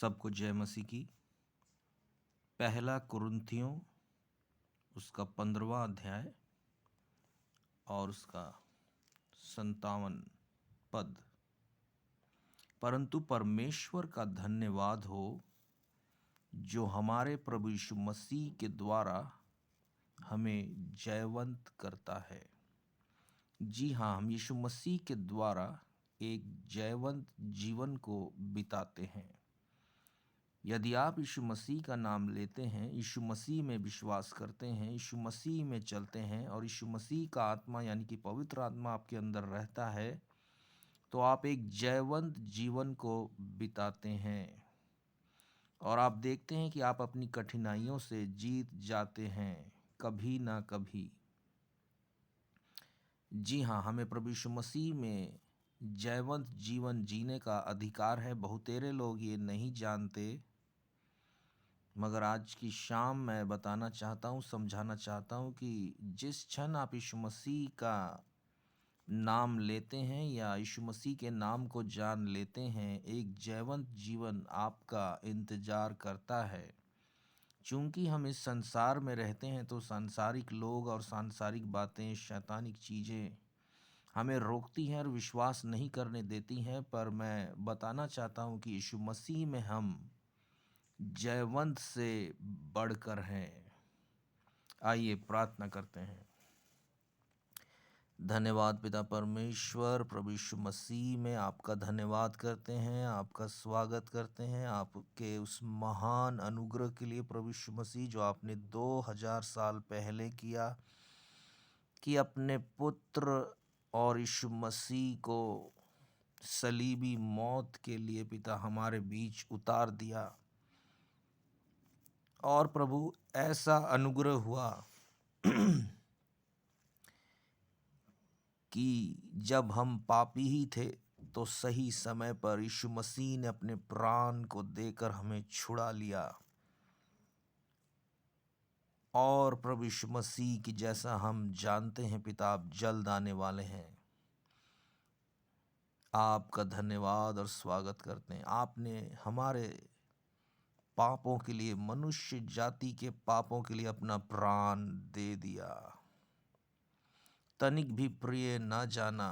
सबको जय मसीह की। पहला कुरिन्थियों उसका 15वां अध्याय और उसका 57 पद। परंतु परमेश्वर का धन्यवाद हो जो हमारे प्रभु यीशु मसीह के द्वारा हमें जयवंत करता है। जी हाँ, हम यीशु मसीह के द्वारा एक जयवंत जीवन को बिताते हैं। यदि आप यीशु मसीह का नाम लेते हैं, यीशु मसीह में विश्वास करते हैं, यीशु मसीह में चलते हैं और यीशु मसीह का आत्मा यानी कि पवित्र आत्मा आपके अंदर रहता है, तो आप एक जयवंत जीवन को बिताते हैं और आप देखते हैं कि आप अपनी कठिनाइयों से जीत जाते हैं कभी ना कभी। जी हाँ, हमें प्रभु यीशु मसीह में जयवंत जीवन जीने का अधिकार है। बहुतेरे लोग ये नहीं जानते, मगर आज की शाम मैं बताना चाहता हूँ, समझाना चाहता हूँ कि जिस क्षण आप यीशु मसीह का नाम लेते हैं या यीशु मसीह के नाम को जान लेते हैं, एक जयवंत जीवन आपका इंतज़ार करता है। चूँकि हम इस संसार में रहते हैं तो सांसारिक लोग और सांसारिक बातें, शैतानिक चीज़ें हमें रोकती हैं और विश्वास नहीं करने देती हैं, पर मैं बताना चाहता हूँ कि यीशु मसीह में हम जयवंत से बढ़कर हैं। आइए प्रार्थना करते हैं। धन्यवाद पिता परमेश्वर, प्रभु यीशु मसीह में आपका धन्यवाद करते हैं, आपका स्वागत करते हैं आपके उस महान अनुग्रह के लिए प्रभु यीशु मसीह, जो आपने 2000 साल पहले किया कि अपने पुत्र और यीशु मसीह को सलीबी मौत के लिए पिता हमारे बीच उतार दिया। और प्रभु ऐसा अनुग्रह हुआ कि जब हम पापी ही थे तो सही समय पर यीशु मसीह ने अपने प्राण को देकर हमें छुड़ा लिया। और प्रभु यीशु मसीह की जैसा हम जानते हैं पिता, आप जल्द आने वाले हैं। आपका धन्यवाद और स्वागत करते हैं। आपने हमारे पापों के लिए, मनुष्य जाति के पापों के लिए अपना प्राण दे दिया, तनिक भी प्रिय न जाना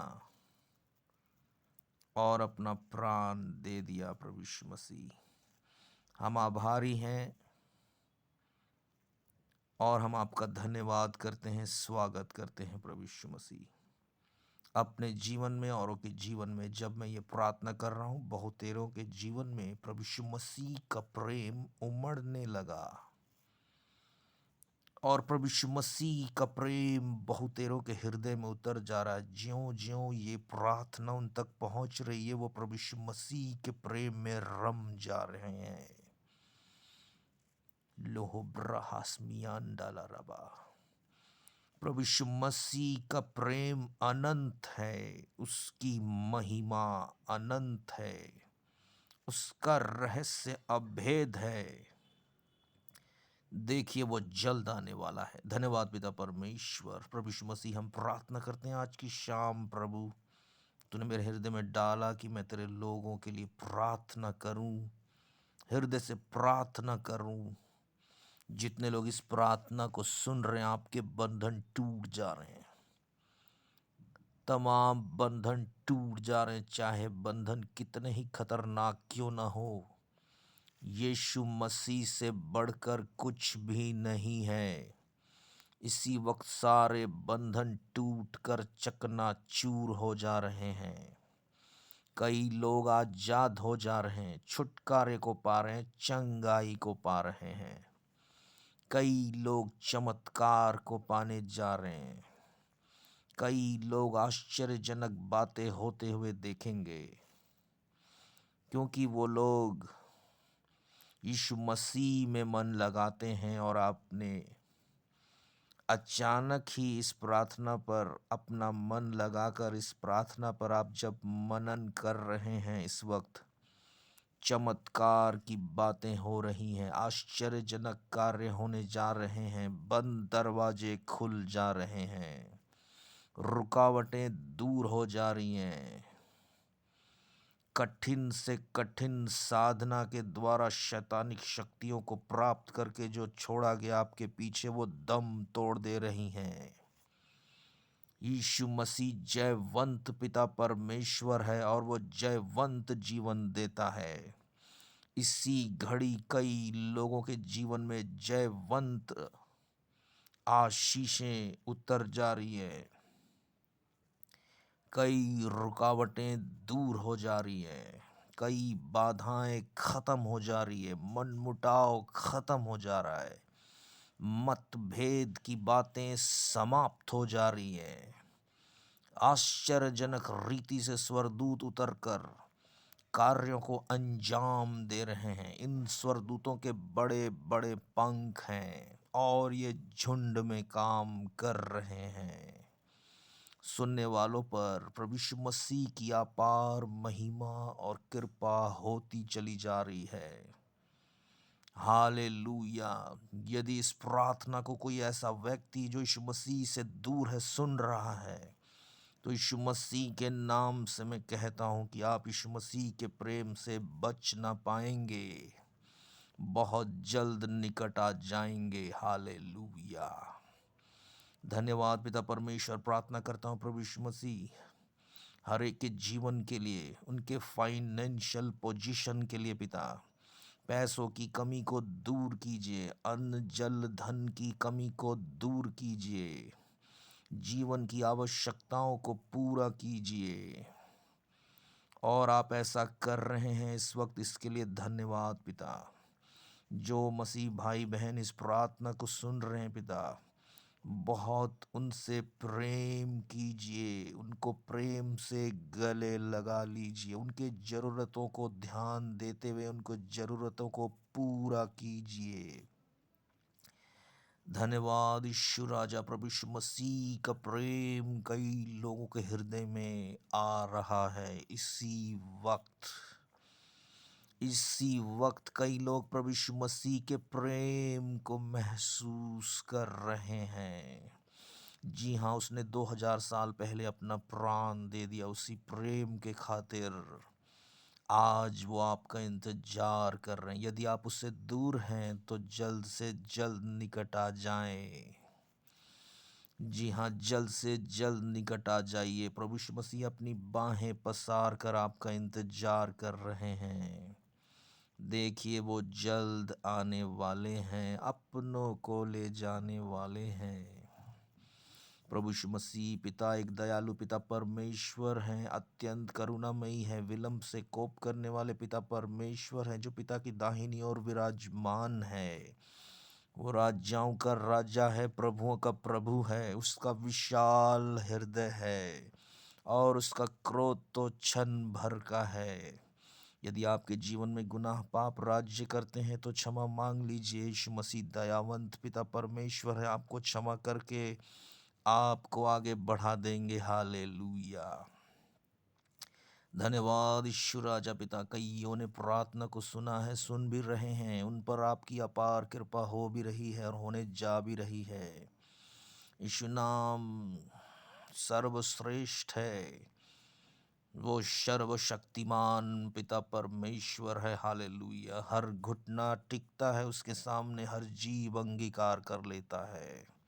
और अपना प्राण दे दिया प्रभु यीशु मसीह। हम आभारी हैं और हम आपका धन्यवाद करते हैं, स्वागत करते हैं प्रभु यीशु मसीह। अपने जीवन में, औरों के जीवन में जब मैं ये प्रार्थना कर रहा हूँ, बहुतेरों के जीवन में प्रभु यीशु मसीह का प्रेम उमड़ने लगा और प्रभु यीशु मसीह का प्रेम बहुतेरों के हृदय में उतर जा रहा है। ज्यों ज्यों ये प्रार्थना उन तक पहुँच रही है, वो प्रभु यीशु मसीह के प्रेम में रम जा रहे हैं। लोहो ब्रहास्मियान डाला रबा। प्रभु यीशु मसीह का प्रेम अनंत है, उसकी महिमा अनंत है, उसका रहस्य अभेद है। देखिए वो जल्द आने वाला है। धन्यवाद पिता परमेश्वर। प्रभु यीशु मसीह, हम प्रार्थना करते हैं आज की शाम प्रभु, तूने मेरे हृदय में डाला कि मैं तेरे लोगों के लिए प्रार्थना करूं, हृदय से प्रार्थना करूं। जितने लोग इस प्रार्थना को सुन रहे हैं, आपके बंधन टूट जा रहे हैं, तमाम बंधन टूट जा रहे हैं, चाहे बंधन कितने ही खतरनाक क्यों ना हो। यीशु मसीह से बढ़कर कुछ भी नहीं है। इसी वक्त सारे बंधन टूटकर चकनाचूर हो जा रहे हैं। कई लोग आजाद हो जा रहे हैं, छुटकारे को पा रहे हैं, चंगाई को पा रहे हैं। कई लोग चमत्कार को पाने जा रहे हैं। कई लोग आश्चर्यजनक बातें होते हुए देखेंगे, क्योंकि वो लोग यीशु मसीह में मन लगाते हैं। और आपने अचानक ही इस प्रार्थना पर अपना मन लगाकर, इस प्रार्थना पर आप जब मनन कर रहे हैं, इस वक्त चमत्कार की बातें हो रही हैं, आश्चर्यजनक कार्य होने जा रहे हैं, बंद दरवाजे खुल जा रहे हैं, रुकावटें दूर हो जा रही हैं। कठिन से कठिन साधना के द्वारा शैतानिक शक्तियों को प्राप्त करके जो छोड़ा गया आपके पीछे, वो दम तोड़ दे रही हैं। यीशु मसीह जयवंत पिता परमेश्वर है और वो जयवंत जीवन देता है। इसी घड़ी कई लोगों के जीवन में जयवंत आशीषें उतर जा रही है। कई रुकावटें दूर हो जा रही हैं, कई बाधाएं खत्म हो जा रही है, मनमुटाव खत्म हो जा रहा है, मतभेद की बातें समाप्त हो जा रही हैं। आश्चर्यजनक रीति से स्वरदूत उतरकर कार्यों को अंजाम दे रहे हैं। इन स्वरदूतों के बड़े बड़े पंख हैं और ये झुंड में काम कर रहे हैं। सुनने वालों पर प्रभु यीशु मसीह की अपार महिमा और कृपा होती चली जा रही है। हालेलुया। यदि इस प्रार्थना को कोई ऐसा व्यक्ति जो यीशु मसीह से दूर है सुन रहा है, तो यीशु मसीह के नाम से मैं कहता हूं कि आप यीशु मसीह के प्रेम से बच ना पाएंगे, बहुत जल्द निकट आ जाएंगे। हालेलुया। धन्यवाद पिता परमेश्वर। प्रार्थना करता हूँ प्रभु यीशु मसीह हर एक के जीवन के लिए, उनके फाइनेंशियल पोजीशन के लिए पिता, पैसों की कमी को दूर कीजिए, अन्न जल धन की कमी को दूर कीजिए, जीवन की आवश्यकताओं को पूरा कीजिए। और आप ऐसा कर रहे हैं इस वक्त, इसके लिए धन्यवाद पिता। जो मसीह भाई बहन इस प्रार्थना को सुन रहे हैं पिता, बहुत उनसे प्रेम कीजिए, उनको प्रेम से गले लगा लीजिए, उनके ज़रूरतों को ध्यान देते हुए उनको ज़रूरतों को पूरा कीजिए। धन्यवाद यीशु राजा। प्रभु यीशु मसीह का प्रेम कई लोगों के हृदय में आ रहा है इसी वक्त कई लोग प्रभु यीशु मसीह के प्रेम को महसूस कर रहे हैं। जी हाँ, उसने 2000 साल पहले अपना प्राण दे दिया उसी प्रेम के खातिर। आज वो आपका इंतजार कर रहे हैं। यदि आप उससे दूर हैं तो जल्द से जल्द निकट आ जाएं। जी हाँ, जल्द से जल्द निकट आ जाइए। प्रभु यीशु मसीह अपनी बाहें पसार कर आपका इंतजार कर रहे हैं। देखिए वो जल्द आने वाले हैं, अपनों को ले जाने वाले हैं। प्रभु यीशु मसीह पिता एक दयालु पिता परमेश्वर हैं, अत्यंत करुणामयी है, विलंब से कोप करने वाले पिता परमेश्वर हैं, जो पिता की दाहिनी ओर विराजमान है। वो राजाओं का राजा है, प्रभुओं का प्रभु है। उसका विशाल हृदय है और उसका क्रोध तो क्षण भर का है। यदि आपके जीवन में गुनाह पाप राज्य करते हैं तो क्षमा मांग लीजिए। यीशु मसीह दयावंत पिता परमेश्वर है, आपको क्षमा करके आपको आगे बढ़ा देंगे। हालेलुया। धन्यवाद यीशु राजा पिता। कईयों ने प्रार्थना को सुना है, सुन भी रहे हैं, उन पर आपकी अपार कृपा हो भी रही है और होने जा भी रही है। यीशु नाम सर्वश्रेष्ठ है, वो सर्वशक्तिमान पिता परमेश्वर है। हालेलुया। हर घुटना टिकता है उसके सामने, हर जीव अंगीकार कर लेता है।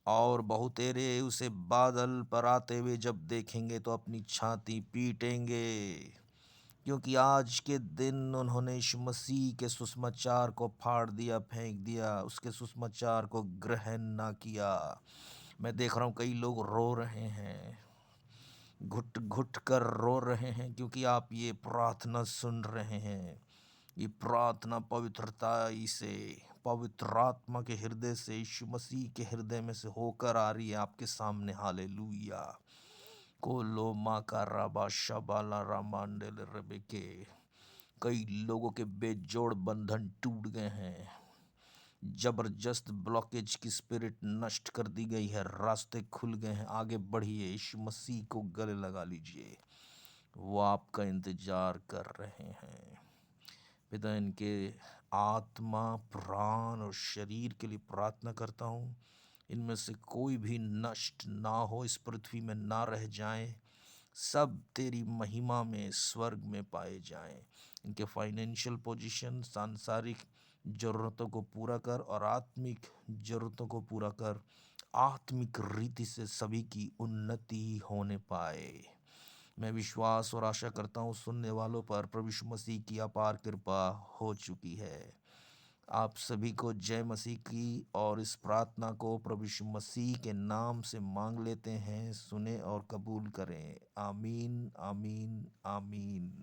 और बहुतेरे उसे बादल पर आते हुए जब देखेंगे तो अपनी छाती पीटेंगे, क्योंकि आज के दिन उन्होंने यीशु मसीह के सुसमाचार को फाड़ दिया, फेंक दिया, उसके सुसमाचार को ग्रहण ना किया। मैं देख रहा हूँ कई लोग रो रहे हैं, घुट घुट कर रो रहे हैं, क्योंकि आप ये प्रार्थना सुन रहे हैं। ये प्रार्थना पवित्रता से, पवित्र आत्मा के हृदय से, यीशु मसीह के हृदय में से होकर आ रही है आपके सामने। हालेलुया। कोलो माका राबा शबाला रामांडल रबेके। कई लोगों के बेजोड़ बंधन टूट गए हैं, जबरदस्त ब्लॉकेज की स्पिरिट नष्ट कर दी गई है, रास्ते खुल गए हैं। आगे बढ़िए, यीशु मसीह को गले लगा लीजिए, वो आपका इंतजार कर रहे हैं। पिता, इनके आत्मा, प्राण और शरीर के लिए प्रार्थना करता हूँ, इनमें से कोई भी नष्ट ना हो, इस पृथ्वी में ना रह जाए। सब तेरी महिमा में स्वर्ग में पाए जाएं। इनके फाइनेंशियल पोजीशन, सांसारिक ज़रूरतों को पूरा कर और आत्मिक ज़रूरतों को पूरा कर। आत्मिक रीति से सभी की उन्नति होने पाए। मैं विश्वास और आशा करता हूँ सुनने वालों पर प्रभु यीशु मसीह की अपार कृपा हो चुकी है। आप सभी को जय मसीह की, और इस प्रार्थना को प्रभु यीशु मसीह के नाम से मांग लेते हैं। सुने और कबूल करें। आमीन, आमीन, आमीन।